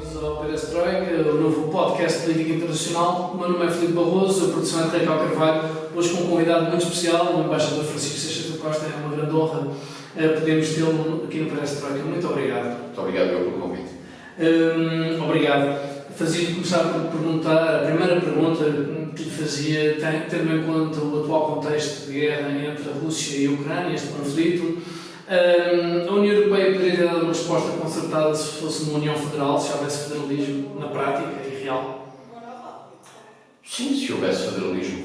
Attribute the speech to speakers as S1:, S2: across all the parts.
S1: bem-vindos ao Perestroika, o novo podcast de política internacional. O meu nome é Filipe Barroso, a produção é de Raquel Carvalho. Hoje com um convidado muito especial, o embaixador Francisco Seixas da Costa. É uma grande honra podermos tê-lo aqui no Perestroika. Muito obrigado.
S2: Muito obrigado pelo convite.
S1: Obrigado. Fazia-lhe começar por perguntar, a primeira pergunta que lhe fazia, tendo em conta o atual contexto de guerra entre a Rússia e a Ucrânia, este conflito, a União Europeia poderia ter dado uma resposta concertada se fosse uma União Federal, se houvesse federalismo na prática e real?
S2: Sim, se houvesse federalismo,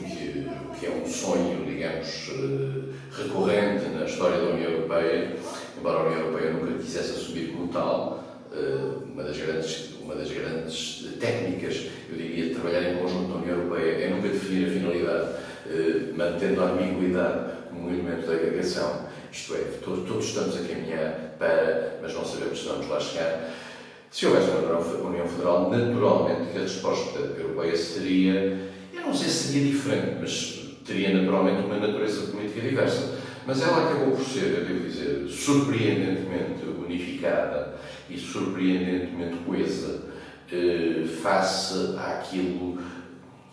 S2: que é um sonho, digamos, recorrente na história da União Europeia, embora a União Europeia nunca quisesse assumir como tal, uma das grandes técnicas, eu diria, de trabalhar em conjunto na União Europeia é nunca definir a finalidade, mantendo a ambiguidade como um elemento da agregação. Isto é, todos estamos a caminhar para, mas não sabemos se vamos lá chegar. Se houvesse uma União Federal, naturalmente que a resposta europeia seria, eu não sei se seria diferente, mas teria naturalmente uma natureza política diversa. Mas ela acabou por ser, eu devo dizer, surpreendentemente unificada e surpreendentemente coesa face àquilo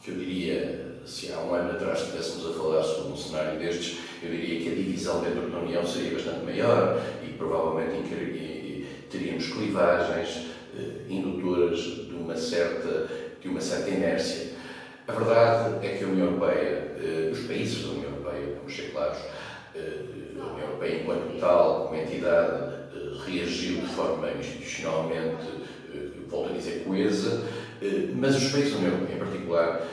S2: que eu diria, se há um ano atrás estivéssemos a falar sobre um cenário destes, eu diria que a divisão dentro da União seria bastante maior e provavelmente teríamos clivagens indutoras de uma certa inércia. A verdade é que a União Europeia, os países da União Europeia, vamos ser claros, a União Europeia enquanto tal, como entidade, reagiu de forma institucionalmente, volto a dizer, coesa, mas os países da União Europeia, em particular,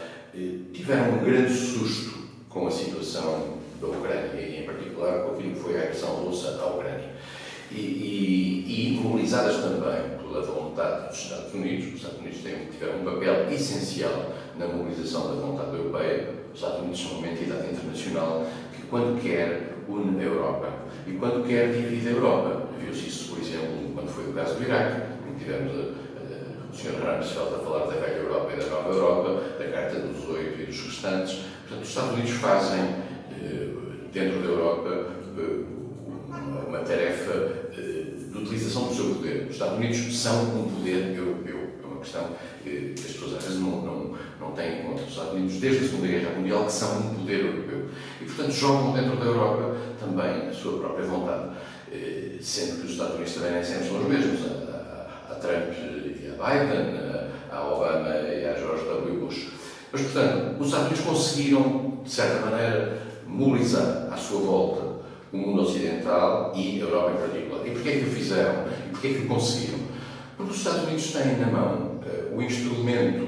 S2: tiveram um grande susto com a situação da Ucrânia e, em particular, com aquilo que foi a agressão russa à Ucrânia. E mobilizadas também pela vontade dos Estados Unidos. Os Estados Unidos tiveram um papel essencial na mobilização da vontade europeia. Os Estados Unidos são uma entidade internacional que, quando quer, une a Europa. E quando quer, divide a Europa. Viu-se isso, por exemplo, quando foi o caso do Iraque, em que tivemos o Sr. Rumsfeld a falar da velha Europa e da nova Europa, da Carta dos Oito e dos restantes. Portanto, os Estados Unidos fazem, dentro da Europa, uma tarefa de utilização do seu poder. Os Estados Unidos são um poder europeu. É uma questão que as pessoas às vezes não têm em conta. Os Estados Unidos, desde a Segunda Guerra Mundial, que são um poder europeu. E, portanto, jogam dentro da Europa também a sua própria vontade. Sendo que os Estados Unidos também nem sempre são os mesmos. A Trump e a Biden, a Obama e a George W. Bush. Mas, portanto, os Estados Unidos conseguiram, de certa maneira, mobilizar à sua volta o mundo ocidental e a Europa em particular. E porquê é que o fizeram? E porquê é que o conseguiram? Porque os Estados Unidos têm na mão o instrumento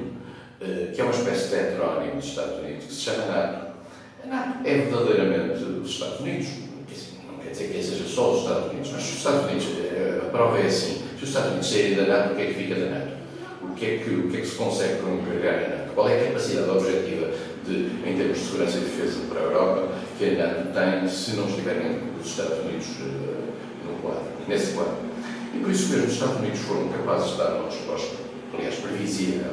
S2: que é uma espécie de heterónimo dos Estados Unidos, que se chama NATO. A NATO é verdadeiramente os Estados Unidos. Não quer dizer que seja só os Estados Unidos, mas os Estados Unidos, a prova é assim, se os Estados Unidos saírem da NATO, o que é que fica da NATO? O que é que se consegue carregar na NATO? Qual é a capacidade objetiva em termos de segurança e defesa para a Europa que a NATO tem se não estiverem os Estados Unidos nesse quadro? E por isso mesmo os Estados Unidos foram capazes de dar uma resposta, aliás, previsível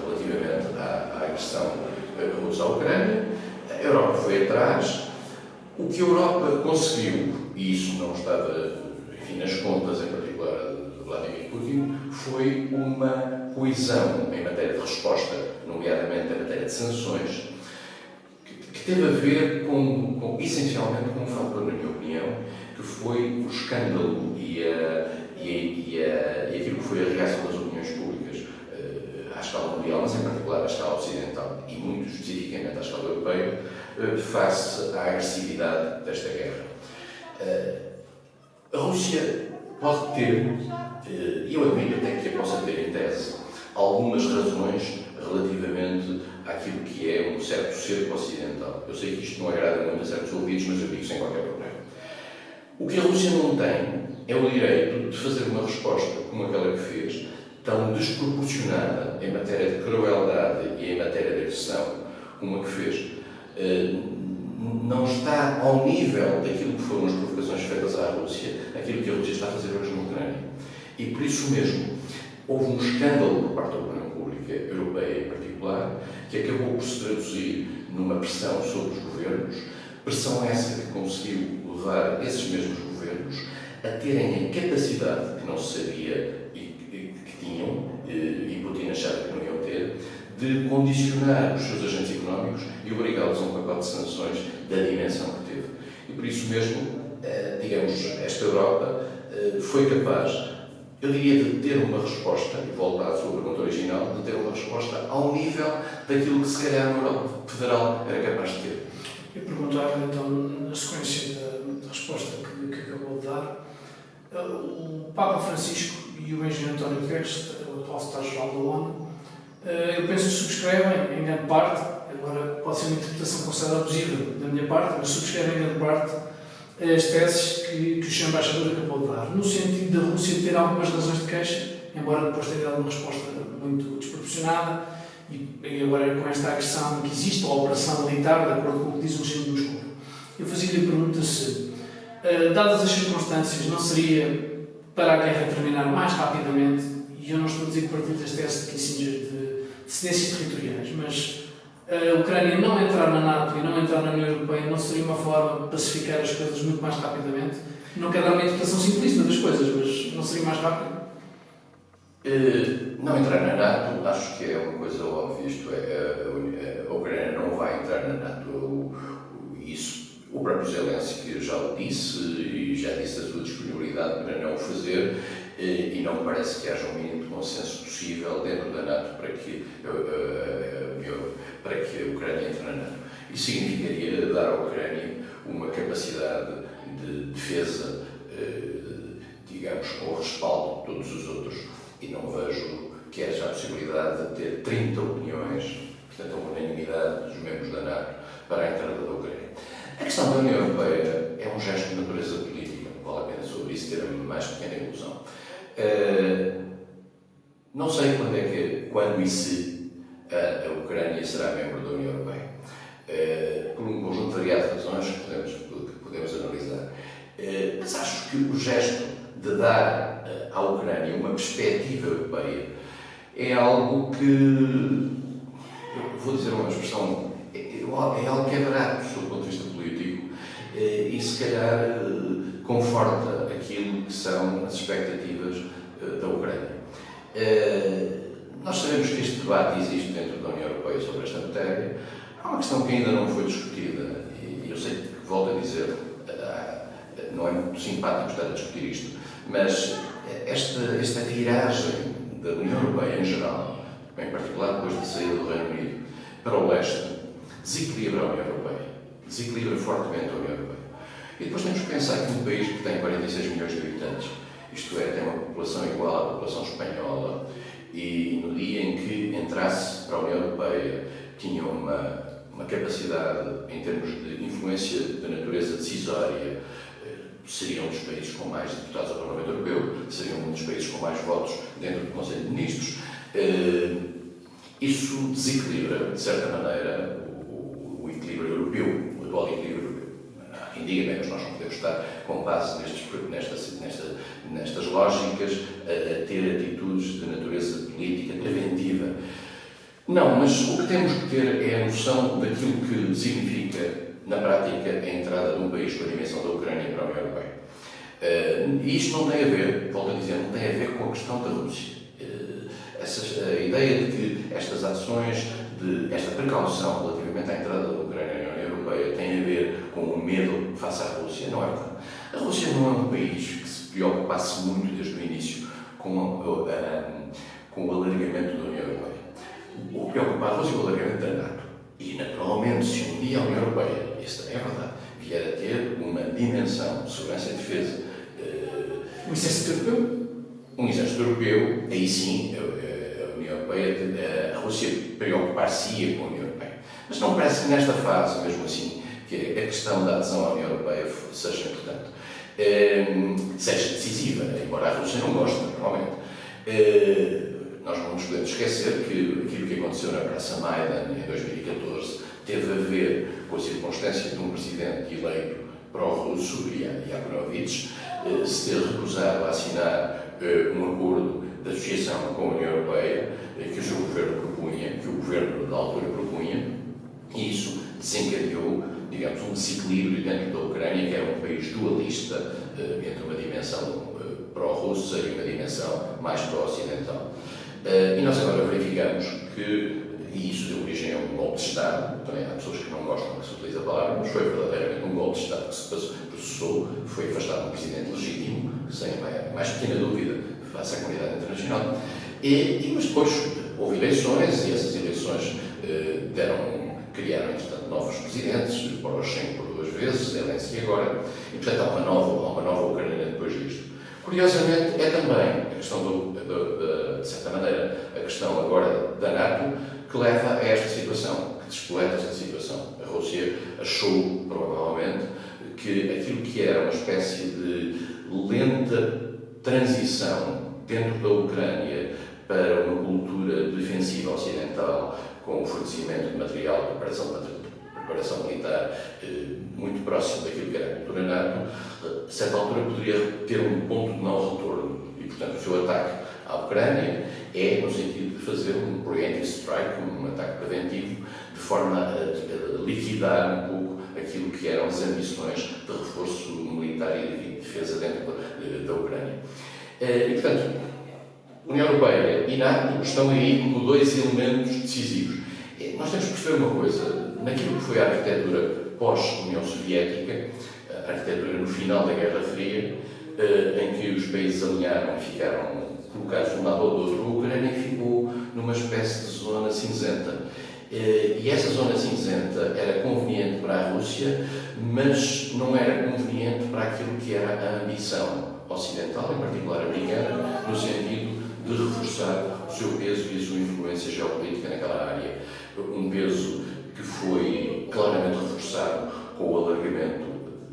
S2: relativamente à agressão russa à Ucrânia. A Europa foi atrás. O que a Europa conseguiu, e isso não estava, enfim, nas contas, em particular de Vladimir Putin, foi uma coesão em matéria de resposta, nomeadamente em matéria de sanções, que teve a ver essencialmente com um fator, na minha opinião, que foi o escândalo e aquilo que foi a reação das opiniões públicas à escala mundial, mas em particular à escala ocidental e muito especificamente à escala europeia, face à agressividade desta guerra. A Rússia pode ter, e eu admito até que a possa ter em tese, algumas razões relativamente àquilo que é um certo cerco ocidental. Eu sei que isto não agrada muito a certos ouvidos, mas eu digo sem qualquer problema. O que a Rússia não tem é o direito de fazer uma resposta como aquela que fez, tão desproporcionada em matéria de crueldade e em matéria de agressão como a que fez. Não está ao nível daquilo que foram as provocações feitas à Rússia, aquilo que a Rússia está a fazer hoje na Ucrânia. E por isso mesmo, houve um escândalo por parte da opinião pública europeia em particular, que acabou por se traduzir numa pressão sobre os governos, pressão essa que conseguiu levar esses mesmos governos a terem a capacidade que não se sabia e que tinham, de condicionar os seus agentes económicos e obrigá-los a um pacote de sanções da dimensão que teve. E por isso mesmo, digamos, esta Europa foi capaz, eu diria, de ter uma resposta, e volto à sua pergunta original, de ter uma resposta ao nível daquilo que se calhar a Europa Federal era capaz de ter.
S1: Eu perguntava então, na sequência da resposta que acabou de dar, o Papa Francisco e o engenheiro António Guterres, o atual secretário-geral da ONU, eu penso que subscrevem em grande parte, agora pode ser uma interpretação considerada abusiva da minha parte, mas subscrevem em grande parte as teses que o Sr. Embaixador acabou de dar, no sentido da Rússia ter algumas razões de queixa, embora depois tenha dado uma resposta muito desproporcionada, e agora com esta agressão que existe, ou a operação militar, de acordo com o que diz o regime de Moscou. Eu fazia-lhe a pergunta se, dadas as circunstâncias, não seria para a guerra terminar mais rapidamente, e eu não estou a dizer que partilho das teses de Kissinger de cedências territoriais, mas a Ucrânia não entrar na NATO e não entrar na União Europeia não seria uma forma de pacificar as coisas muito mais rapidamente? Não quero dar uma interpretação simplista das coisas, mas não seria mais rápido?
S2: Não entrar na NATO, acho que é uma coisa óbvia, isto é, a Ucrânia não vai entrar na NATO. Isso, o próprio Zelensky já o disse e já disse a sua disponibilidade para não o fazer, e não me parece que haja um mínimo de consenso possível dentro da NATO para que a Ucrânia entre na NATO. Isso significaria dar à Ucrânia uma capacidade de defesa, digamos, com o respaldo de todos os outros, e não vejo que haja a possibilidade de ter 30 opiniões, portanto, a unanimidade dos membros da NATO para a entrada da Ucrânia. A questão da União Europeia é um gesto de natureza política, não vale a pena sobre isso ter a mais pequena ilusão. Não sei quando e se a Ucrânia será membro da União Europeia, por um conjunto variado de razões que podemos analisar. Mas acho que o gesto de dar à Ucrânia uma perspectiva europeia é algo que, eu vou dizer uma expressão, é algo que é barato do ponto de vista político e se calhar conforta aquilo que são as expectativas da Ucrânia. Nós sabemos que este debate existe dentro da União Europeia sobre esta matéria. Há uma questão que ainda não foi discutida e eu sei que, volto a dizer, não é muito simpático estar a discutir isto, mas esta viragem da União Europeia em geral, em particular depois de sair do Reino Unido, para o leste, desequilibra a União Europeia, desequilibra fortemente a União Europeia. E depois temos que pensar que um país que tem 46 milhões de habitantes, isto é, tem uma população igual à população espanhola, e no dia em que entrasse para a União Europeia tinha uma capacidade em termos de influência de natureza decisória, seria um dos países com mais deputados ao Parlamento Europeu, seria um dos países com mais votos dentro do Conselho de Ministros. Isso desequilibra, de certa maneira, o equilíbrio europeu, o atual equilíbrio europeu. Há quem diga, mas nós não podemos estar com base nestas lógicas a ter atitudes de natureza política preventiva. Não, mas o que temos que ter é a noção daquilo que significa, na prática, a entrada de um país com a dimensão da Ucrânia para a União Europeia. E isto não tem a ver, volto a dizer, não tem a ver com a questão da Rússia. A ideia de que estas ações, esta precaução relativamente à entrada da Ucrânia na União Europeia tem a ver com o medo face à Rússia, não é verdade. A Rússia não é um país que se preocupasse muito desde o início com o alargamento da União Europeia. O que preocupa a Rússia é o alargamento da NATO. E, naturalmente, se um dia a União Europeia, isso também é verdade, vier a ter uma dimensão de segurança e defesa.
S1: Um exército europeu?
S2: Um exército europeu, aí sim, a União Europeia, a Rússia preocupar-se-ia com a União Europeia. Mas não parece que nesta fase, mesmo assim, que a questão da adesão à União Europeia seja importante. Seja decisiva, embora a Rússia não goste, naturalmente. Nós não nos podemos esquecer que aquilo que aconteceu na Praça Maidan em 2014 teve a ver com a circunstância de um presidente eleito pró-russo, Yanukovych, se ter recusado a assinar um acordo de associação com a União Europeia que o seu governo propunha, que o governo da altura propunha, e isso desencadeou, digamos, um desequilíbrio dentro da Ucrânia, que era um país dualista entre uma dimensão pró-russa e uma dimensão mais pró-ocidental. E nós agora verificamos que e isso deu origem a um golpe de Estado. Também há pessoas que não gostam que se utilize a palavra, mas foi verdadeiramente um golpe de Estado que se processou, foi afastado um presidente legítimo, sem a mais pequena dúvida, face à comunidade internacional. Mas depois houve eleições, e essas eleições criaram, entretanto, novos presidentes, Poroshenko por 2 vezes, Zelensky agora, e, portanto, há uma nova Ucrânia depois disto. Curiosamente, é também a questão, de certa maneira, a questão agora da NATO, que leva a esta situação, que despoleta esta situação. A Rússia achou, provavelmente, que aquilo que era uma espécie de lenta transição dentro da Ucrânia para uma cultura defensiva ocidental, com o fornecimento de material de preparação militar muito próximo daquilo que era a cultura NATO, a certa altura poderia ter um ponto de não retorno. E, portanto, o seu ataque à Ucrânia é no sentido de fazer um preemptive strike, um ataque preventivo, de forma a liquidar um pouco aquilo que eram as ambições de reforço militar e de defesa dentro da Ucrânia. E, portanto, União Europeia e NATO estão aí como 2 elementos decisivos. Nós temos que perceber uma coisa, naquilo que foi a arquitetura pós-União Soviética, a arquitetura no final da Guerra Fria, em que os países alinharam e ficaram colocados de um lado ou do outro, a Ucrânia ficou numa espécie de zona cinzenta. E essa zona cinzenta era conveniente para a Rússia, mas não era conveniente para aquilo que era a ambição ocidental, em particular americana, no sentido de reforçar o seu peso e a sua influência geopolítica naquela área. Um peso que foi claramente reforçado com o alargamento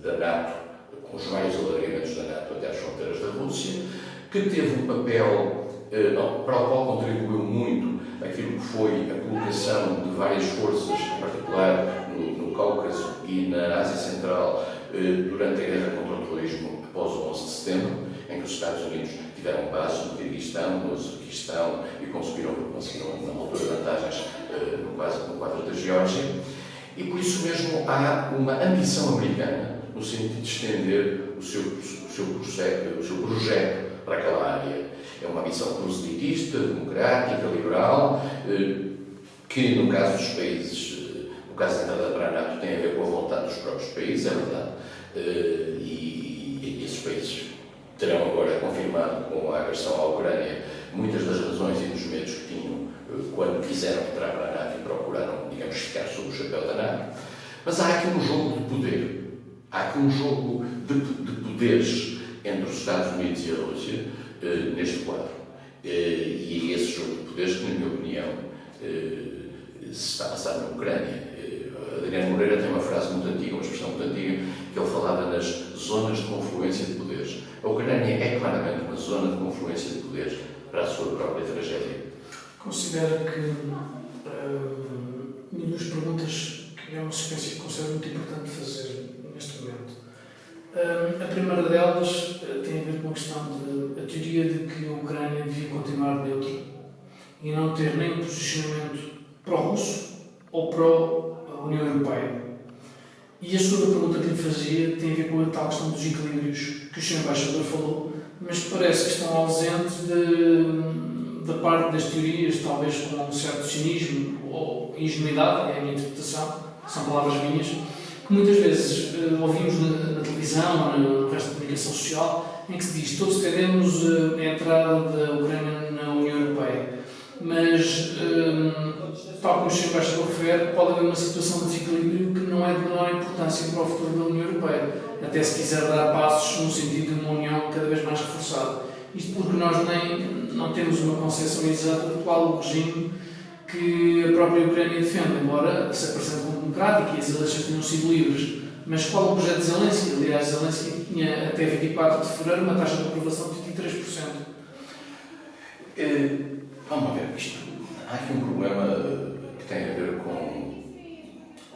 S2: da NATO, com os vários alargamentos da NATO até às fronteiras da Rússia, que teve um papel para o qual contribuiu muito aquilo que foi a colocação de várias forças, em particular no Cáucaso e na Ásia Central, durante a guerra contra o terrorismo após o 11 de setembro, em que os Estados Unidos tiveram base no Kirguistão, no Uzbequistão e conseguiram na altura, vantagens no quadro da Geórgia. E por isso mesmo há uma ambição americana no sentido de estender o seu projeto para aquela área. É uma ambição proselitista, democrática, liberal, que no caso dos países, no caso da entrada para a NATO, tem a ver com a vontade dos próprios países, é verdade. E esses países terão agora confirmado com a agressão à Ucrânia muitas das razões e dos medos que tinham quando quiseram entrar para a NATO e procuraram, digamos, ficar sob o chapéu da NATO. Mas há aqui um jogo de poder. Há aqui um jogo de poderes entre os Estados Unidos e a Rússia neste quadro. E é esse jogo de poderes que, na minha opinião, se está a passar na Ucrânia. Adriano Moreira tem uma frase muito antiga, uma expressão muito antiga, que ele falava nas zonas de confluência de poderes. A Ucrânia é claramente uma zona de confluência de poderes para a sua própria tragédia.
S1: Considera que uma das perguntas que é uma sequência que considero muito importante fazer neste momento. A primeira delas tem a ver com a questão de a teoria de que a Ucrânia devia continuar neutra e não ter nem um posicionamento pró-russo ou pró-União Europeia. E a segunda pergunta que lhe fazia tem a ver com a tal questão dos equilíbrios que o Sr. Embaixador falou, mas parece que estão ausentes da parte das teorias, talvez com um certo cinismo ou ingenuidade, é a minha interpretação, são palavras minhas, que muitas vezes ouvimos na televisão ou no resto da comunicação social, em que se diz todos teremos a entrada da Ucrânia na União Europeia. Mas, tal como o Sr. Embaixador refere, pode haver uma situação de desequilíbrio que não é de menor importância para o futuro da União Europeia, até se quiser dar passos no sentido de uma União cada vez mais reforçada. Isto porque nós não temos uma concepção exata de qual o regime que a própria Ucrânia defende, embora se apresente como democrático e as eleições tenham sido livres. Mas qual o projeto de Zelensky? Aliás, Zelensky tinha até 24 de fevereiro uma taxa de aprovação de 23%.
S2: Vamos ver, há aqui um problema que tem a ver com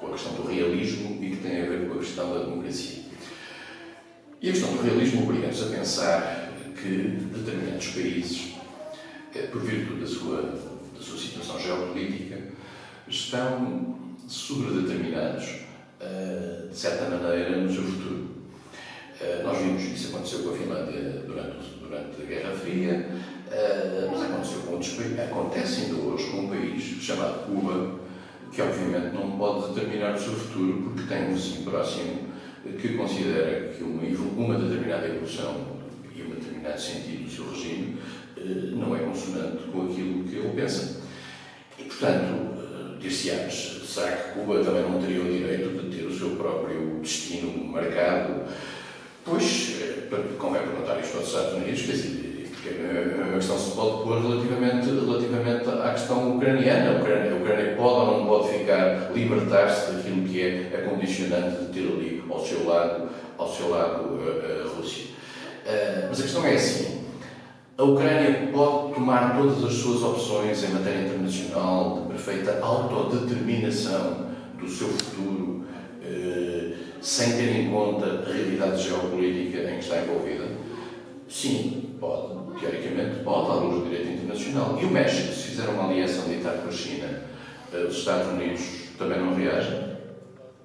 S2: a questão do realismo e que tem a ver com a questão da democracia. E a questão do realismo obriga-nos a pensar que determinados países, por virtude da sua situação geopolítica, estão sobredeterminados, de certa maneira, no seu futuro. Nós vimos que isso aconteceu com a Finlândia durante a Guerra Fria, Mas aconteceu com outros países, acontece ainda hoje com um país chamado Cuba, que obviamente não pode determinar o seu futuro porque tem um vizinho próximo que considera que uma determinada evolução e um determinado sentido do seu regime não é consonante com aquilo que ele pensa. E, portanto, dir-se-ás, será que Cuba também não teria o direito de ter o seu próprio destino marcado? Pois, convém perguntar isto aos Estados Unidos, quer dizer, porque a mesma questão se pode pôr relativamente à questão ucraniana. A Ucrânia pode ou não pode libertar-se daquilo que é a condicionante de ter ali ao seu lado a Rússia. Mas a questão é assim, a Ucrânia pode tomar todas as suas opções em matéria internacional de perfeita autodeterminação do seu futuro, sem ter em conta a realidade geopolítica em que está envolvida? Sim, pode. Teoricamente pode, à luz do direito internacional. E o México, se fizer uma aliança militar com a China, os Estados Unidos também não reagem?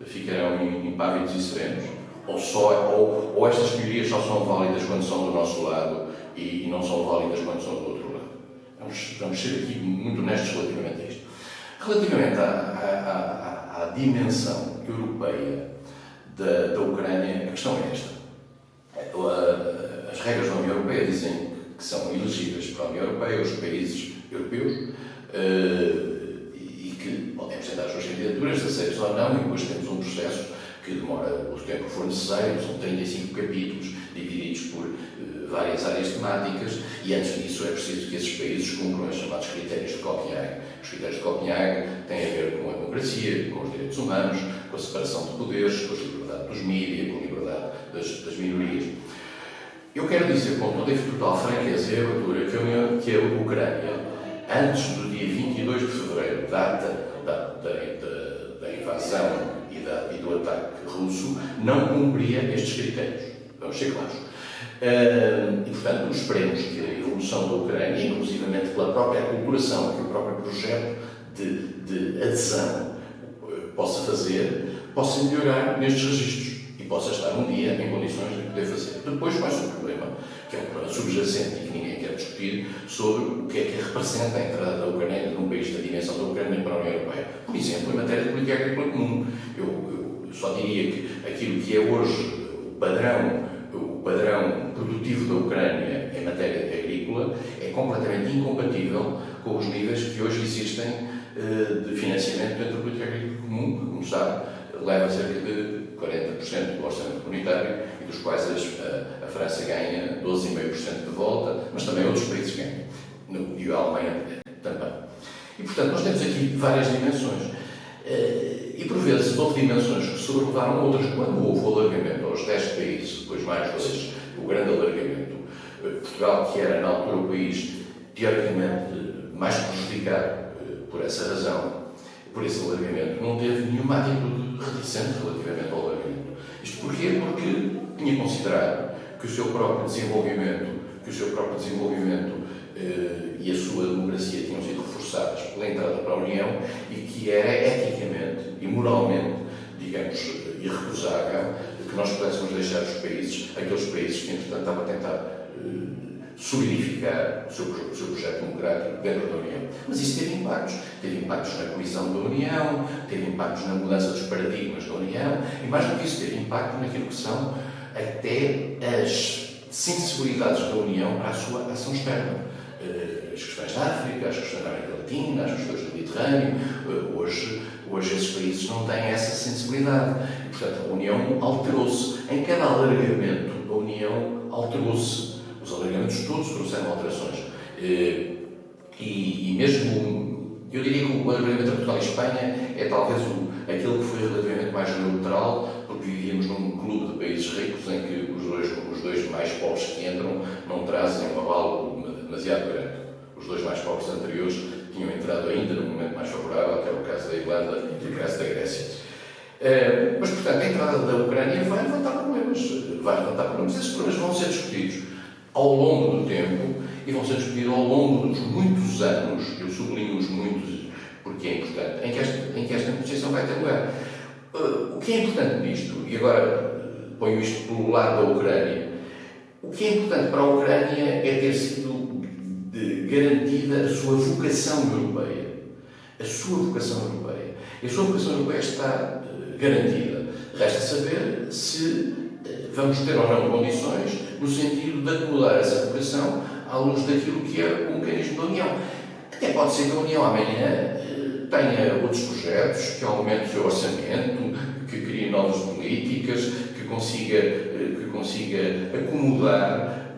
S2: Ficarão impávidos e serenos? Ou estas teorias só são válidas quando são do nosso lado e não são válidas quando são do outro lado? Vamos ser aqui muito honestos relativamente a isto. Relativamente à dimensão europeia da Ucrânia, a questão é esta. As regras da União Europeia dizem que são elegíveis para a União Europeia os países europeus e que podem apresentar as suas candidaturas, aceitas ou não, e depois temos um processo que demora o tempo que for necessário, são 35 capítulos divididos por várias áreas temáticas, e antes disso é preciso que esses países cumpram os chamados critérios de Copenhague. Os critérios de Copenhague têm a ver com a democracia, com os direitos humanos, com a separação de poderes, com a liberdade dos mídias, com a liberdade das minorias. Eu quero dizer com toda a total franqueza e abertura que a Ucrânia, antes do dia 22 de fevereiro, data da invasão e do ataque russo, não cumpria estes critérios. Vamos ser claros. E, portanto, esperemos que a evolução da Ucrânia, inclusivamente pela própria aculturação que o próprio projeto de adesão possa fazer, possa melhorar nestes registros e possa estar um dia em condições de poder fazer. Depois, mais um problema, que é um problema subjacente e que ninguém quer discutir, sobre o que é que representa a entrada da Ucrânia num país da dimensão da Ucrânia para a União Europeia. Por exemplo, em matéria de política agrícola comum, eu só diria que aquilo que é hoje o padrão produtivo da Ucrânia em matéria agrícola é completamente incompatível com os níveis que hoje existem de financiamento dentro da política agrícola comum, que, como sabe, leva cerca de 40% do orçamento comunitário e dos quais a França ganha 12,5% de volta, mas também outros países ganham, e a Alemanha também. E, portanto, nós temos aqui várias dimensões. E, por vezes, houve dimensões que sobrelevaram outras. Quando houve o alargamento aos 10 países, depois mais 2, o grande alargamento, Portugal, que era, na altura, o país, teoricamente, mais prejudicado por essa razão, por esse alargamento, não teve nenhuma atitude reticente relativamente ao alargamento. Isto porquê? Porque tinha considerado que o seu próprio desenvolvimento e a sua democracia tinham sido reforçadas pela entrada para a União e que era eticamente e moralmente, digamos, irrecusável que nós pudéssemos deixar aqueles países que, entretanto, estavam a tentar solidificar o seu projeto democrático dentro da União. Mas isso teve impactos. Teve impactos na coesão da União, teve impactos na mudança dos paradigmas da União e, mais do que isso, teve impacto naquilo que são até as sensibilidades da União para a sua ação externa. As questões da África, as questões da América Latina, as questões do Mediterrâneo, hoje esses países não têm essa sensibilidade. E, portanto, a União alterou-se. Em cada alargamento, a União alterou-se. Os alargamentos todos trouxeram alterações. E mesmo, eu diria que o alargamento entre Portugal e Espanha é talvez aquele que foi relativamente mais neutral, porque vivíamos num clube de países ricos em que os dois mais pobres que entram não trazem um avalo demasiado grande. Os dois mais pobres anteriores tinham entrado ainda num momento mais favorável, até o caso da Irlanda e o caso da Grécia. Mas, portanto, a entrada da Ucrânia vai levantar problemas. Esses problemas vão ser discutidos ao longo do tempo e vão ser discutidos ao longo dos muitos anos, eu sublinho os muitos, porque é importante, em que esta negociação vai ter lugar. O que é importante nisto, e agora ponho isto pelo lado da Ucrânia, o que é importante para a Ucrânia é ter sido garantida a sua vocação europeia. A sua vocação europeia. E a sua vocação europeia está garantida. Resta saber se vamos ter ou não condições no sentido de acomodar essa vocação à luz daquilo que é o mecanismo da União. Até pode ser que a União amanhã tenha outros projetos, que aumente o seu orçamento, que crie novas políticas, que consiga acomodar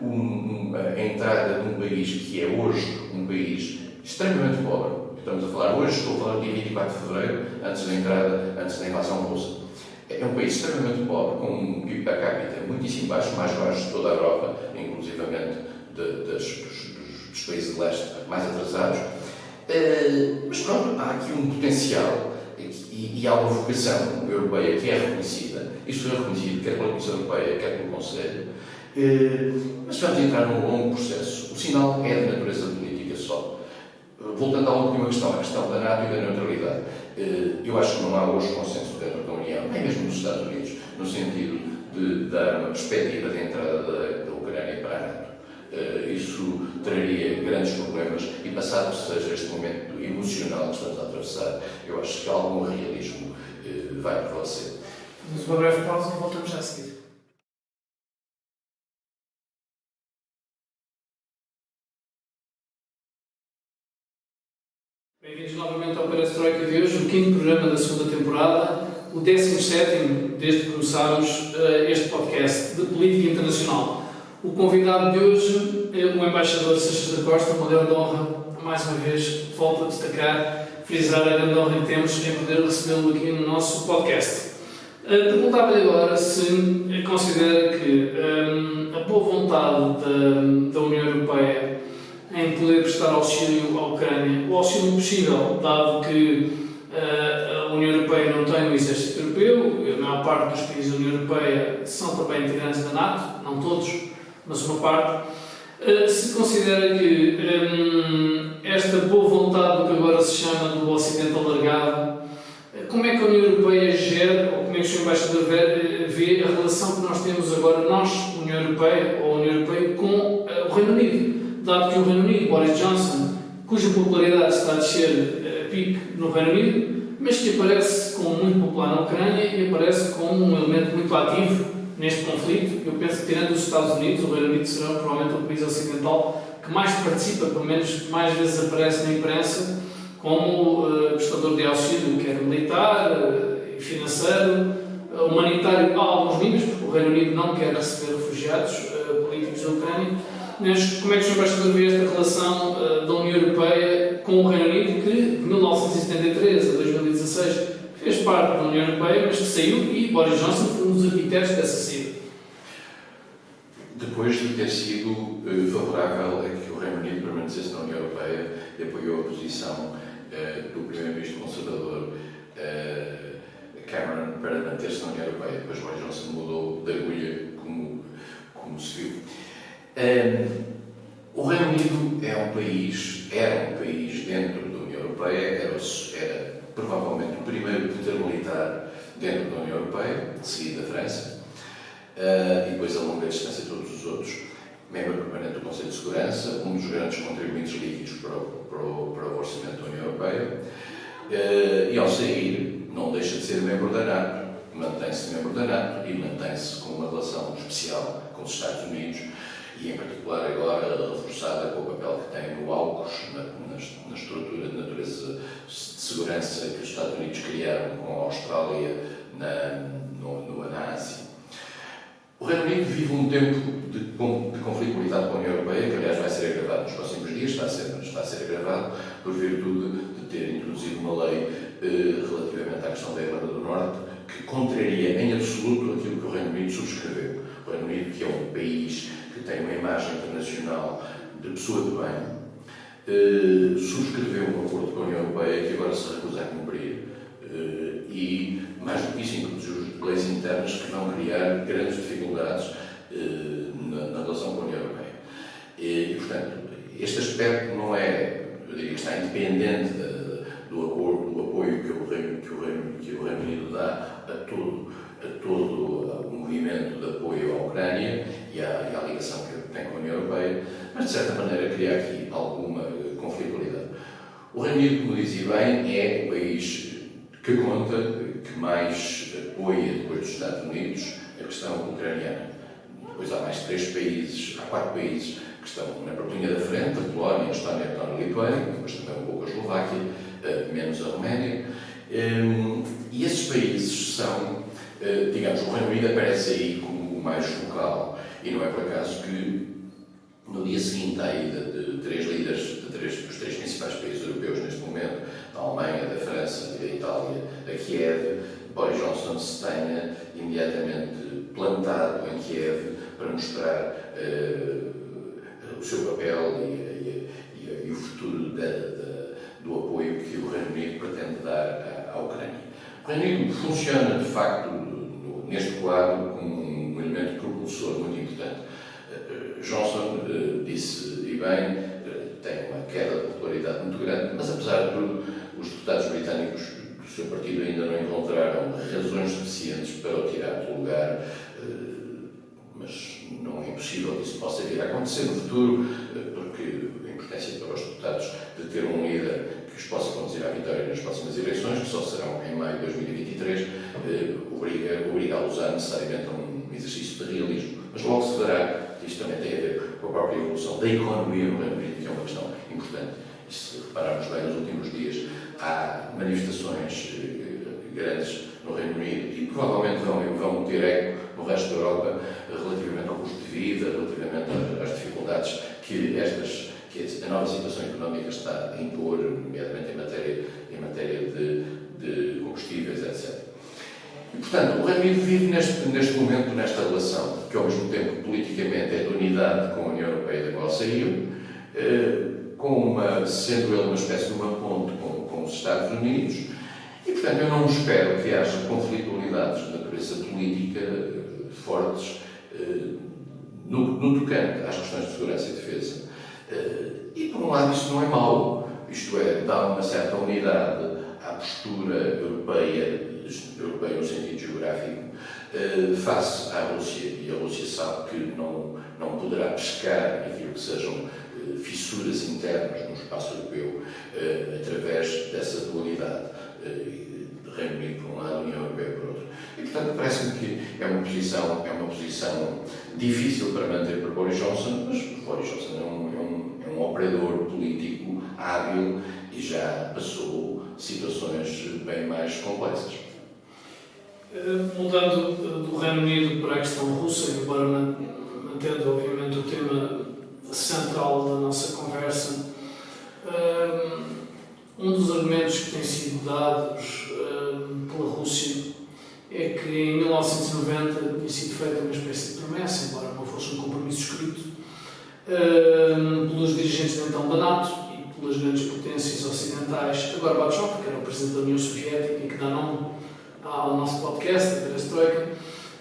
S2: a entrada de um país que é hoje um país extremamente pobre. Estamos a falar hoje, estou a falar do dia 24 de fevereiro, antes da invasão russa. É um país extremamente pobre, com um PIB per capita muitíssimo baixo, mais baixo de toda a Europa, inclusivamente dos países de leste mais atrasados. Mas pronto, há aqui um potencial e há uma vocação europeia que é reconhecida. Isto foi reconhecido quer pela Comissão Europeia, quer pelo Conselho. Mas vamos entrar num longo processo. O sinal é de natureza política só. Voltando à última questão, a questão da NATO e da neutralidade. Eu acho que não há hoje consenso dentro da União, nem mesmo nos Estados Unidos, no sentido de dar uma perspectiva de entrada da Ucrânia para a NATO. Isso traria grandes problemas e, passado que seja este momento emocional que estamos a atravessar, eu acho que algum realismo vai prevalecer.
S1: Mas uma breve pausa e voltamos já a seguir. Bem-vindos novamente ao Perestroika de hoje, o 5º programa da segunda temporada, o 17º desde que começámos este podcast de política internacional. O convidado de hoje é o embaixador Seixas da Costa, uma grande honra, mais uma vez, volto a destacar, frisar a grande honra que temos em poder recebê-lo aqui no nosso podcast. Perguntava-lhe agora se considera que a boa vontade da União Europeia em poder prestar auxílio à Ucrânia, o auxílio possível, dado que a União Europeia não tem um exército europeu, a maior parte dos países da União Europeia são também integrantes da NATO, não todos, mas uma parte, se considera que esta boa vontade do que agora se chama do Ocidente alargado, como é que a União Europeia gera, ou como é que o Sr. Embaixador vê a relação que nós temos agora, nós, União Europeia, ou a União Europeia, com o Reino Unido? Dado que o Reino Unido, Boris Johnson, cuja popularidade está a descer a pique no Reino Unido, mas que aparece como muito popular na Ucrânia e aparece como um elemento muito ativo neste conflito. Eu penso que, tirando os Estados Unidos, o Reino Unido será provavelmente o país ocidental que mais participa, pelo menos mais vezes aparece na imprensa, como prestador de auxílio, quer militar, financeiro, humanitário a alguns níveis, porque o Reino Unido não quer receber refugiados políticos da Ucrânia. Mas como é que o Sr. Embaixador vê esta relação da União Europeia com o Reino Unido, que de 1973 a 2016 fez parte da União Europeia, mas que saiu e Boris Johnson foi um dos arquitetos dessa saída?
S2: Depois de ter sido favorável a que o Reino Unido permanecesse na União Europeia e apoiou a posição do Primeiro-Ministro conservador Cameron para manter-se na União Europeia, depois Boris Johnson mudou de agulha, como se viu. O Reino Unido era um país dentro da União Europeia, era provavelmente o primeiro poder militar dentro da União Europeia, seguido da França, e depois a longa distância todos os outros, membro permanente do Conselho de Segurança, um dos grandes contribuintes líquidos para o orçamento da União Europeia, e ao sair não deixa de ser membro da NATO, mantém-se membro da NATO e mantém-se com uma relação especial com os Estados Unidos, e em particular agora reforçada com o papel que tem no AUKUS, na estrutura de natureza de segurança que os Estados Unidos criaram com a Austrália na Ásia. O Reino Unido vive um tempo de conflitualidade com a União Europeia, que aliás vai ser agravado nos próximos dias, está a ser agravado por virtude de ter introduzido uma lei relativamente à questão da Irlanda do Norte, que contraria em absoluto aquilo que o Reino Unido subscreveu. O Reino Unido, que é um país que tem uma imagem internacional de pessoa de bem, subscreveu um acordo com a União Europeia que agora se recusa a cumprir e, mais do que isso, introduziu leis internas que vão criar grandes dificuldades na relação com a União Europeia. E, portanto, este aspecto não é, eu diria que está independente do acordo, do apoio que o Reino Unido dá a todo o movimento de apoio à Ucrânia e à ligação que tem com a União Europeia, mas de certa maneira cria aqui alguma conflitualidade. O Reino Unido, como dizia bem, é o país que conta, que mais apoia, depois dos Estados Unidos, a questão ucraniana. Depois há mais 4 países que estão na linha da frente, a Polónia, a Estónia, a Letônia e a Lituânia, depois também um pouco a Eslováquia, menos a Roménia. E esses países são, digamos, o Reino Unido aparece aí como o mais focal, e não é por acaso que no dia seguinte à ida de 3 líderes dos 3 principais países europeus neste momento, da Alemanha, da França e da Itália, a Kiev, Boris Johnson se tenha imediatamente plantado em Kiev para mostrar o seu papel e o futuro do apoio que o Reino Unido pretende dar à Ucrânia. O Reino Unido funciona, de facto, neste quadro, como um elemento propulsor muito importante. Johnson disse, e bem, tem uma queda de popularidade muito grande, mas apesar de tudo, os deputados britânicos do seu partido ainda não encontraram razões suficientes para o tirar do lugar, mas não é impossível que isso possa vir a acontecer no futuro, porque a importância para os deputados de ter um líder que os possa conduzir à vitória nas próximas eleições, que só serão em maio de 2023, obriga-los a necessariamente a um exercício de realismo. Mas logo se verá. Isto também tem a ver com a própria evolução da economia no Reino Unido, que é uma questão importante. E se repararmos bem, nos últimos dias há manifestações grandes no Reino Unido e provavelmente vão ter eco no resto da Europa relativamente ao custo de vida, relativamente às dificuldades que a nova situação económica está a impor, nomeadamente em matéria de combustíveis, etc. E, portanto, o Reino Unido vive neste momento, nesta relação, que ao mesmo tempo politicamente é de unidade com a União Europeia da qual saiu, sendo ele uma espécie de uma ponte com os Estados Unidos, e, portanto, eu não espero que haja conflitualidades de natureza política fortes no tocante às questões de segurança e defesa. E, por um lado, isso não é mau, isto é, dá uma certa unidade à postura europeia no sentido geográfico, face à Rússia, e a Rússia sabe que não poderá pescar aquilo que sejam fissuras internas no espaço europeu através dessa dualidade, Reino Unido por um lado, União Europeia por outro. E, portanto, parece-me que é uma posição difícil para manter para Boris Johnson, mas Boris Johnson é um operador político hábil e já passou situações bem mais complexas.
S1: Mudando do Reino Unido para a questão russa, embora mantendo obviamente o tema central da nossa conversa, um dos argumentos que têm sido dados pela Rússia é que em 1990 tinha sido feita uma espécie de promessa, embora não fosse um compromisso escrito, pelos dirigentes então da NATO e pelas grandes potências ocidentais, a Gorbachev, que era o presidente da União Soviética e que dá nome ao nosso podcast, a Perestroika,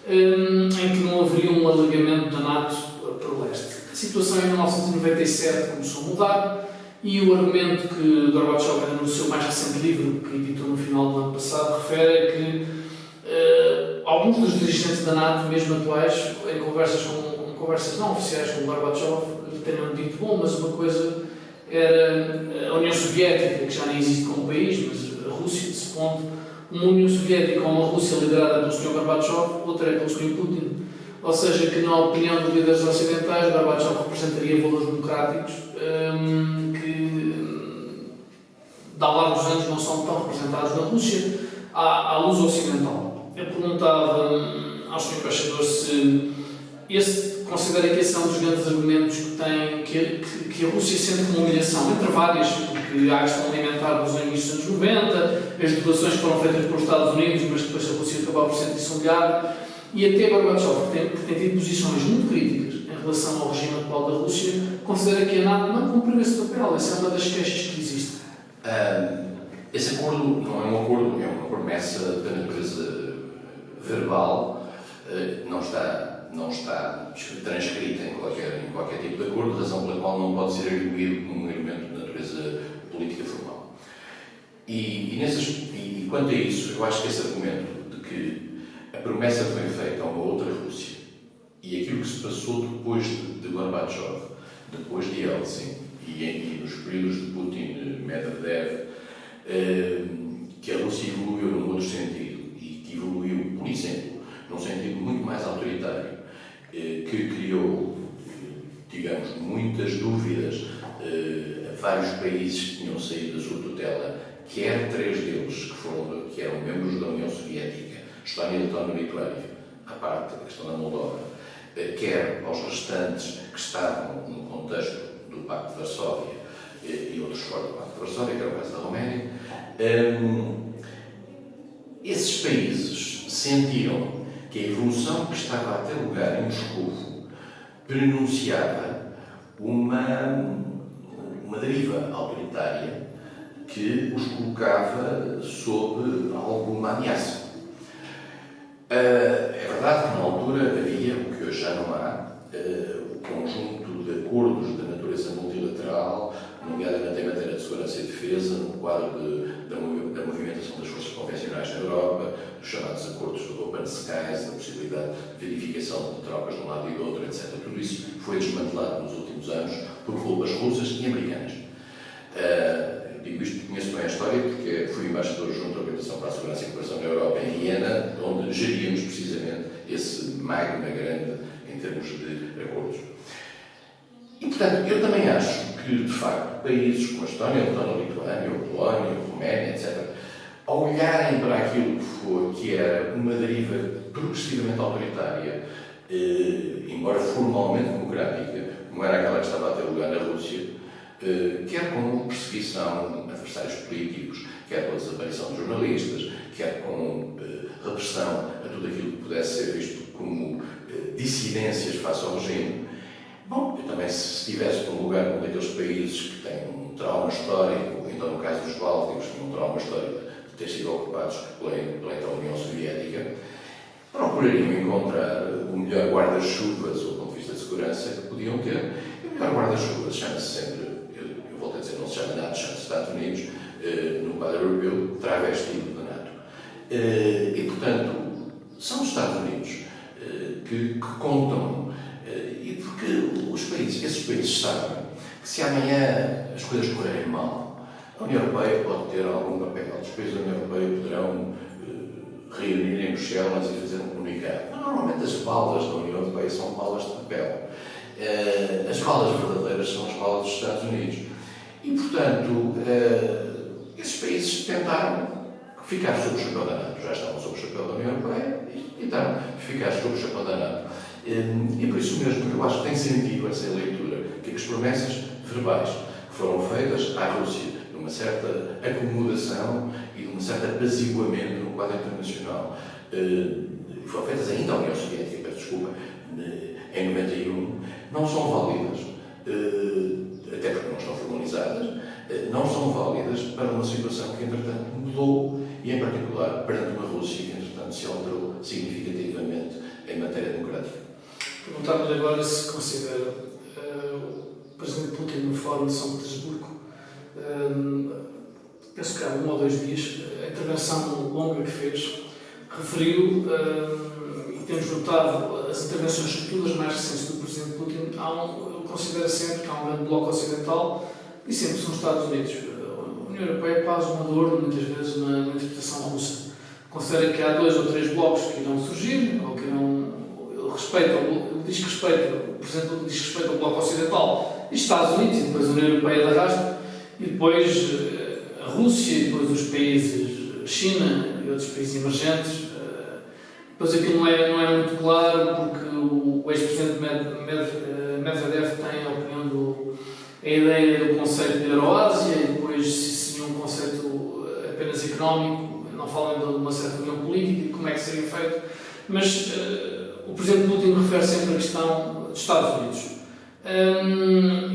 S1: em que não haveria um alargamento da NATO para o leste. A situação em 1997 começou a mudar e o argumento que Gorbachev, no seu mais recente livro, que editou no final do ano passado, refere é que alguns dos dirigentes da NATO, mesmo atuais, em conversas não oficiais com Gorbachev, lhe tenham dito, bom, mas uma coisa era a União Soviética, que já nem existe como país, mas a Rússia, desse ponto, uma União Soviética ou uma Rússia liderada pelo Sr. Gorbachev, outra é pelo Sr. Putin. Ou seja, que na opinião dos líderes ocidentais, Gorbachev representaria valores democráticos que, ao longo dos anos, não são tão representados na Rússia à luz ocidental. Eu perguntava ao Sr. Embaixador se considera que esse é um dos grandes argumentos que a Rússia sente como humilhação, entre várias, porque há a questão alimentar dos anos 90, as doações que foram feitas pelos Estados Unidos, mas depois a Rússia acabou por sentir-se humilhada, e até Gorbachev, que tem tido posições muito críticas em relação ao regime atual da Rússia, considera que a NATO não cumpriu esse papel. Essa é uma das queixas que existe.
S2: Esse acordo não é um acordo, é uma promessa da natureza verbal, não está transcrita em qualquer tipo de acordo, razão pela qual não pode ser arguído como um elemento de natureza política formal. E quanto a isso, eu acho que esse argumento de que a promessa foi feita a uma outra Rússia e aquilo que se passou depois de Gorbachev, depois de Yeltsin e nos períodos de Putin, Medvedev, que a Rússia evoluiu num outro sentido e que evoluiu, por exemplo, num sentido muito mais autoritário, que criou, digamos, muitas dúvidas a vários países que tinham saído da sua tutela, quer 3 deles que eram membros da União Soviética, Estónia, Letónia e Lituânia, à parte da questão da Moldova, quer aos restantes que estavam no contexto do Pacto de Varsóvia e outros fora do Pacto de Varsóvia, que era o caso da Roménia. Esses países sentiram que a evolução que estava a ter lugar em Moscou prenunciava uma deriva autoritária que os colocava sob alguma ameaça. É verdade que na altura havia, o que hoje já não há, o conjunto de acordos de natureza multilateral, nomeadamente em matéria de segurança e defesa, no quadro da movimentação das forças convencionais na Europa, dos chamados acordos do Open Skies, da possibilidade de verificação de trocas de um lado e do outro, etc. Tudo isso foi desmantelado nos últimos anos por culpas russas e americanas. Digo isto, conheço bem a história, porque fui embaixador junto à Organização para a Segurança e Cooperação na Europa, em Viena, onde geríamos precisamente esse magma grande em termos de acordos. E, portanto, eu também acho que, de facto, países como a Estónia, a Letónia, a Lituânia, a Polónia, a Roménia, etc., ao olharem para aquilo que era uma deriva progressivamente autoritária, embora formalmente democrática, como era aquela que estava a ter lugar na Rússia, quer com perseguição de adversários políticos, quer com a desaparição de jornalistas, quer com repressão a tudo aquilo que pudesse ser visto como dissidências face ao regime. Bom, eu também, se estivesse num lugar como daqueles países que têm um trauma histórico, então no caso dos Bálticos, um trauma histórico de ter sido ocupados pela então União Soviética, procurariam encontrar o melhor guarda-chuvas, do ponto de vista de segurança, que podiam ter. E o melhor guarda-chuvas chama-se sempre, eu volto a dizer, não se chama NATO, chama-se Estados Unidos, no quadro europeu, travestido de NATO. E, portanto, são os Estados Unidos que contam, e porque esses países sabem que se amanhã as coisas correrem mal, a União Europeia pode ter algum papel, os países da União Europeia poderão reunir em Bruxelas e fazer um comunicado. Mas, normalmente as balas da União Europeia são balas de papel. As balas verdadeiras são as balas dos Estados Unidos. E, portanto, esses países tentaram ficar sob o chapéu da NATO. Já estavam sob o chapéu da União Europeia e tentaram ficar sob o chapéu da NATO. E por isso mesmo, eu acho que tem sentido essa leitura, que as promessas verbais que foram feitas à Rússia, de uma certa acomodação e de um certo apaziguamento no quadro internacional, foram feitas ainda à União Soviética, peço desculpa, em 91, não são válidas, até porque não estão formalizadas, não são válidas para uma situação que, entretanto, mudou, e em particular perante uma Rússia que, entretanto, se alterou significativamente em matéria democrática.
S1: Perguntava-lhe agora se considera o Presidente Putin no Fórum de São Petersburgo, penso que há 1 ou 2 dias, a intervenção longa que fez, referiu, e temos notado as intervenções todas mais recentes do Presidente Putin, ele considera sempre que há um grande bloco ocidental e sempre são os Estados Unidos. A União Europeia faz uma dor, muitas vezes, na interpretação russa. Considera que há 2 ou 3 blocos que irão surgir, ou que irão... Ele diz que respeita, o Presidente diz que respeita o bloco ocidental e Estados Unidos, e depois a União Europeia de arrasto, e depois a Rússia, e depois os países, China e outros países emergentes. Depois aquilo não é muito claro, porque o ex-presidente Medvedev tem a ideia do conceito de Euroásia, e depois se seria um conceito apenas económico, não falam de uma certa união política e como é que seria feito, mas o Presidente Putin refere sempre a questão dos Estados Unidos.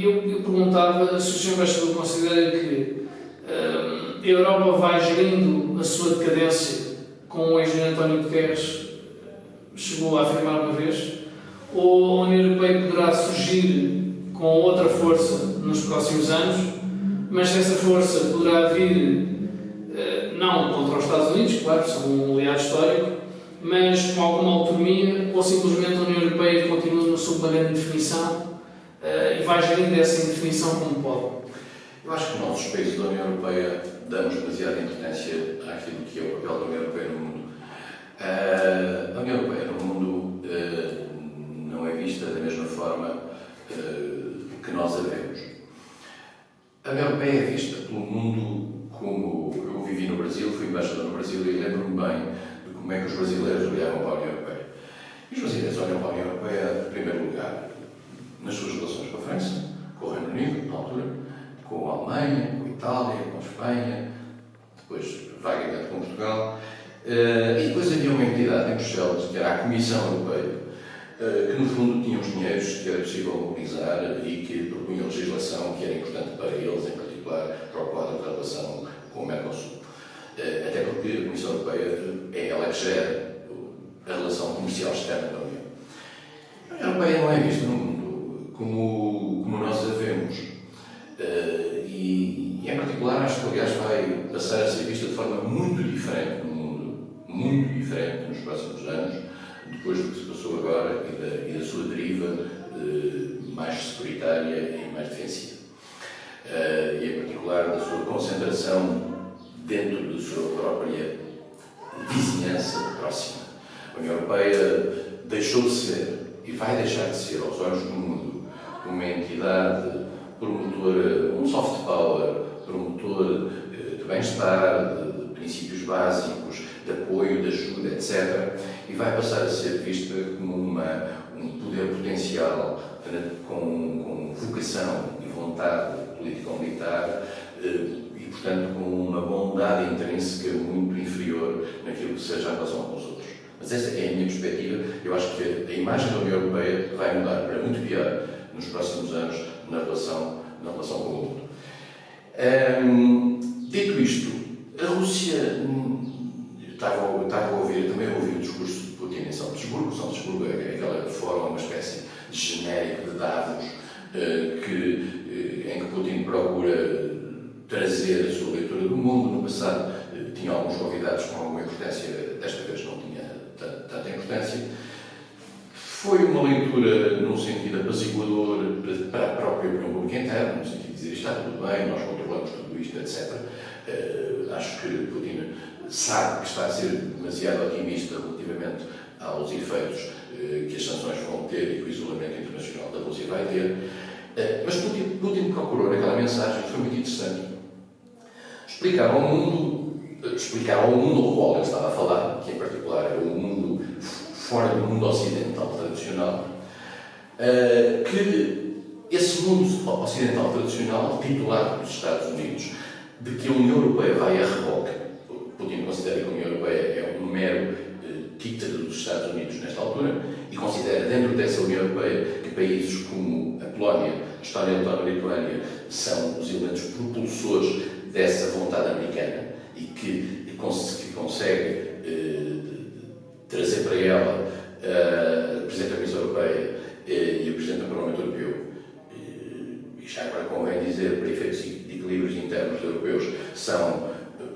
S1: Eu perguntava se o Sr. Embaixador considera que a Europa vai gerindo a sua decadência, como o engenheiro António Guterres chegou a afirmar uma vez, ou a União Europeia poderá surgir com outra força nos próximos anos, mas essa força poderá vir não contra os Estados Unidos, claro, são um aliado histórico, mas com alguma autonomia, ou simplesmente a União Europeia continua na sua plena indefinição e vai gerindo essa indefinição como pode?
S2: Eu acho que nós, os países da União Europeia, damos demasiada importância àquilo que é o papel da União Europeia no mundo. A União Europeia no mundo não é vista da mesma forma que nós a vemos. A União Europeia é vista pelo mundo como eu vivi no Brasil, fui embaixador no Brasil e lembro-me bem de como é que os brasileiros olhavam para a União Europeia. E os brasileiros olham para a União Europeia, em primeiro lugar, nas suas relações com a França, com o Reino Unido, na altura, com a Alemanha, com a Itália, com a Espanha, depois vagamente com Portugal. E depois havia uma entidade em Bruxelas, que era a Comissão Europeia, que no fundo tinha os dinheiros que era possível mobilizar e que propunha legislação que era importante para eles, em particular para o quadro da relação com o Mercosul. Até porque a Comissão Europeia é ela que gera a relação comercial externa da União. A União Europeia não é vista no mundo como nós a vemos. E em particular acho que aliás vai passar a ser vista de forma muito diferente no mundo, muito diferente nos próximos anos, depois do que se passou agora e da sua deriva mais securitária e mais defensiva. E em particular da sua concentração dentro da sua própria vizinhança próxima. A União Europeia deixou de ser e vai deixar de ser, aos olhos do mundo, uma entidade promotora, um soft power, promotor de bem-estar, de princípios básicos, de apoio, de ajuda, etc. E vai passar a ser vista como um poder potencial com vocação e vontade político-militar e, portanto, com uma bondade intrínseca muito inferior naquilo que seja a relação com os outros. Mas essa é a minha perspectiva. Eu acho que a imagem da União Europeia vai mudar para muito pior nos próximos anos na relação com o mundo. Dito isto, a Rússia, estava a ouvir, também ouvi o discurso de Putin em São Petersburgo. São Petersburgo é aquela fórum, uma espécie de genérico de dados em que Putin procura trazer a sua leitura do mundo. No passado tinha alguns convidados com alguma importância, desta vez não tinha tanta importância. Foi uma leitura num sentido apaziguador para a própria opinião pública interna, no sentido de dizer está tudo bem, nós controlamos tudo isto, etc. Acho que Putin sabe que está a ser demasiado otimista relativamente aos efeitos que as sanções vão ter e que o isolamento internacional da Rússia vai ter. Mas Putin procurou naquela mensagem, que foi muito interessante, explicar ao mundo ao qual ele estava a falar, que em particular era o mundo fora do mundo ocidental tradicional, que esse mundo ocidental tradicional, titulado pelos Estados Unidos, de que a União Europeia vai a reboque. Putin considera que a União Europeia é um mero títere dos Estados Unidos nesta altura e considera dentro dessa União Europeia que países como a Polónia, a Estónia, a Letónia e a Lituânia são os elementos propulsores dessa vontade americana e que consegue trazer para ela a Presidente da Comissão Europeia e o Presidente do Parlamento Europeu. E já agora convém dizer, para efeitos de equilíbrios internos europeus, são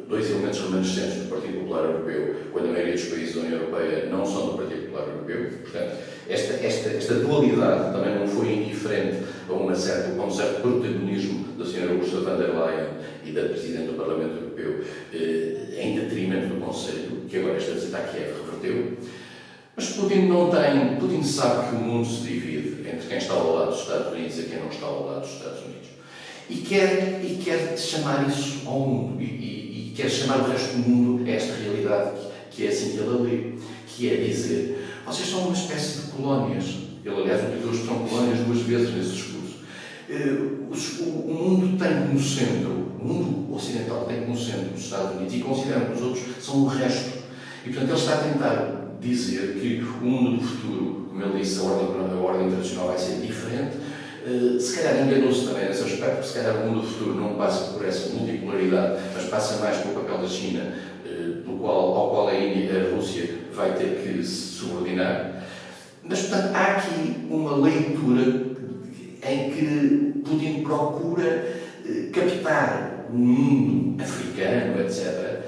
S2: dois elementos remanescentes do Partido Popular Europeu, quando a maioria dos países da União Europeia não são do Partido Popular Europeu. Portanto, esta dualidade também não foi indiferente a um certo protagonismo da Sra. Ursula von der Leyen e da Presidente do Parlamento Europeu, em detrimento do Conselho, que agora esta visita a Kiev reverteu. Mas Putin sabe que o mundo se divide entre quem está ao lado dos Estados Unidos e quem não está ao lado dos Estados Unidos. E quer chamar isso ao mundo, e quer chamar o resto do mundo a esta realidade que é assim que ele lê, que é dizer, vocês são uma espécie de colónias. Ele, aliás, utilizou a expressão colónias 2 vezes nesse discurso. O mundo tem como centro, o mundo ocidental tem como centro os Estados Unidos e considera que os outros são o resto. E, portanto, ele está a tentar dizer que o mundo do futuro, como ele disse, a ordem internacional vai ser diferente. Se calhar enganou-se também nesse aspecto, se calhar o mundo do futuro não passa por essa multipolaridade, mas passa mais pelo papel da China, ao qual a Índia e a Rússia vai ter que se subordinar. Mas, portanto, há aqui uma leitura em que Putin procura captar o mundo africano, etc.,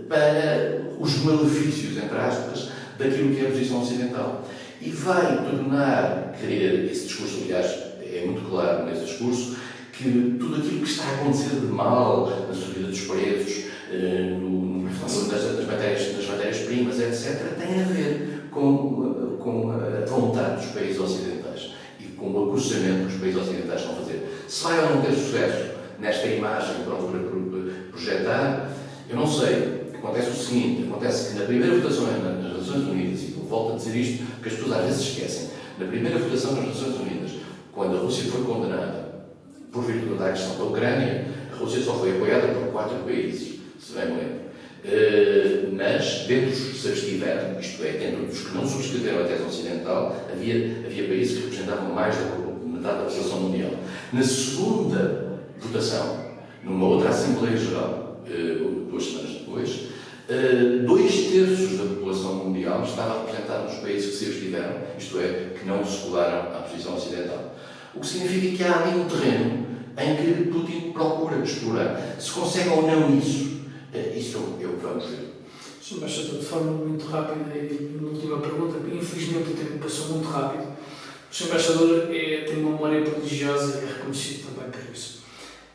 S2: para os malefícios, entre aspas, daquilo que é a posição ocidental. E vai tornar querer, esse discurso, aliás, é muito claro nesse discurso, que tudo aquilo que está a acontecer de mal na subida dos preços, nas matérias-primas, etc., tem a ver com a vontade dos países ocidentais e com o acusamento que os países ocidentais estão a fazer. Se vai ou não ter sucesso nesta imagem que procura projetar, eu não sei. Acontece o seguinte, acontece que na primeira votação nas Nações Unidas, e eu volto a dizer isto porque as pessoas às vezes esquecem, na primeira votação nas Nações Unidas, quando a Rússia foi condenada por virtude da questão da Ucrânia, a Rússia só foi apoiada por 4 países, se bem me lembro. Mas, dentro dos que se abstiveram, isto é, dentro dos que não subscreveram a tese ocidental, havia países que representavam mais da metade da população mundial. Na segunda votação, numa outra Assembleia Geral, 2 semanas depois, 2/3 da população mundial estava representada nos países que se abstiveram, isto é, que não se colaram à posição ocidental. O que significa que há ali um terreno em que Putin procura explorar. Se consegue ou não isso é o que vamos ver.
S1: Sr. Embaixador, de forma muito rápida e na última pergunta, infelizmente o tempo passou muito rápido. O Sr. Embaixador tem uma memória prodigiosa e é reconhecido também por isso.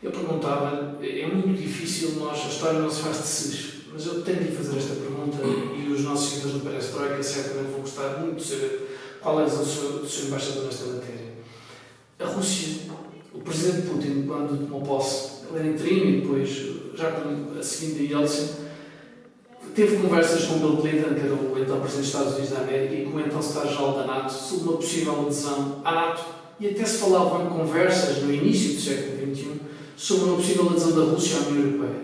S1: Eu perguntava-lhe, é muito difícil a história não se faz de si, mas eu tenho de lhe fazer esta pergunta e os nossos seguidores do Perestroika certamente vão gostar muito de saber qual é a visão do Sr. Embaixador nesta matéria. A Rússia, o presidente Putin, quando tomou posse, ele era interino e depois, já a seguinte a Yeltsin, teve conversas com Bill Clinton, que era o então presidente dos Estados Unidos da América, e com o então secretário-geral da NATO, sobre uma possível adesão à NATO. E até se falavam em conversas no início do século XXI sobre uma possível adesão da Rússia à União Europeia.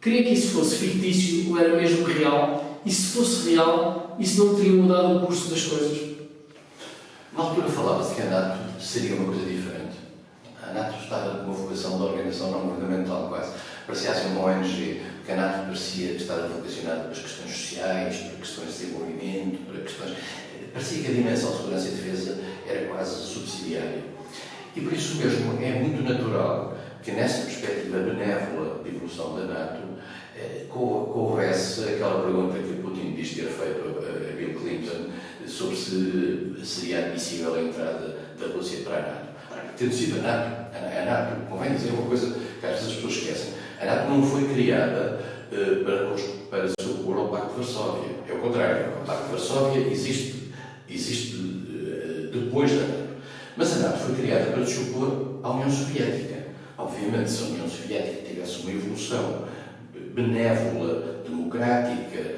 S1: Queria que isso fosse fictício ou era mesmo real? E se fosse real, isso não teria mudado o curso das coisas?
S2: Na altura falava-se que a NATO seria uma coisa diferente. A NATO estava com uma vocação de organização não governamental quase. Parecia assim uma ONG, que a NATO parecia estar vocacionada para as questões sociais, para questões de desenvolvimento, para questões... Parecia que a dimensão de segurança e defesa era quase subsidiária. E por isso mesmo é muito natural que nessa perspectiva benévola de evolução da NATO houvesse aquela pergunta que Putin diz ter feito a Bill Clinton sobre se seria admissível a entrada da Rússia para a NATO. Tendo sido a NATO, convém dizer uma coisa que às vezes as pessoas esquecem, a NATO não foi criada para se opor ao Pacto de Varsóvia. É o contrário. O Pacto de Varsóvia existe depois da NATO. Mas a NATO foi criada para se opor à União Soviética. Obviamente, se a União Soviética tivesse uma evolução benévola, democrática,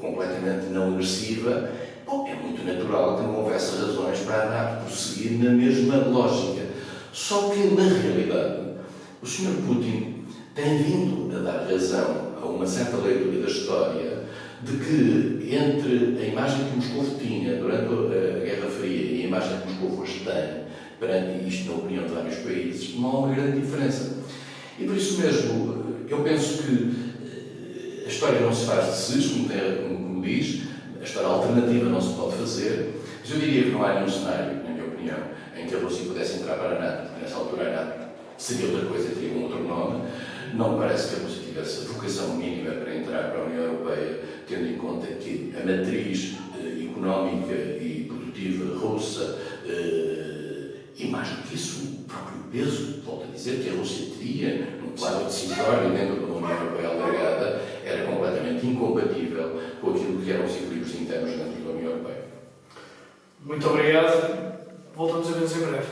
S2: completamente não agressiva, é muito natural que não houvesse razões para a NATO prosseguir na mesma lógica. Só que, na realidade, o Sr. Putin tem vindo a dar razão a uma certa leitura da história de que entre a imagem que Moscou tinha durante a Guerra Fria e a imagem que Moscou hoje tem, perante isto na opinião de vários países, não há uma grande diferença. E por isso mesmo, eu penso que a história não se faz de si, como diz, a história alternativa não se pode fazer, mas eu diria que não há nenhum cenário, na minha opinião, em que a Rússia pudesse entrar para a NATO, porque nessa altura a NATO seria outra coisa, teria um outro nome. Não me parece que a Rússia tivesse a vocação mínima para entrar para a União Europeia, tendo em conta que a matriz económica e produtiva russa, e mais do que isso, o próprio peso, volto a dizer, que a Rússia teria no quadro decisório dentro da União Europeia alargada, era completamente incompatível com aquilo que eram os equilíbrios internos dentro da União Europeia.
S1: Muito obrigado. Voltamos a ver-nos em breve.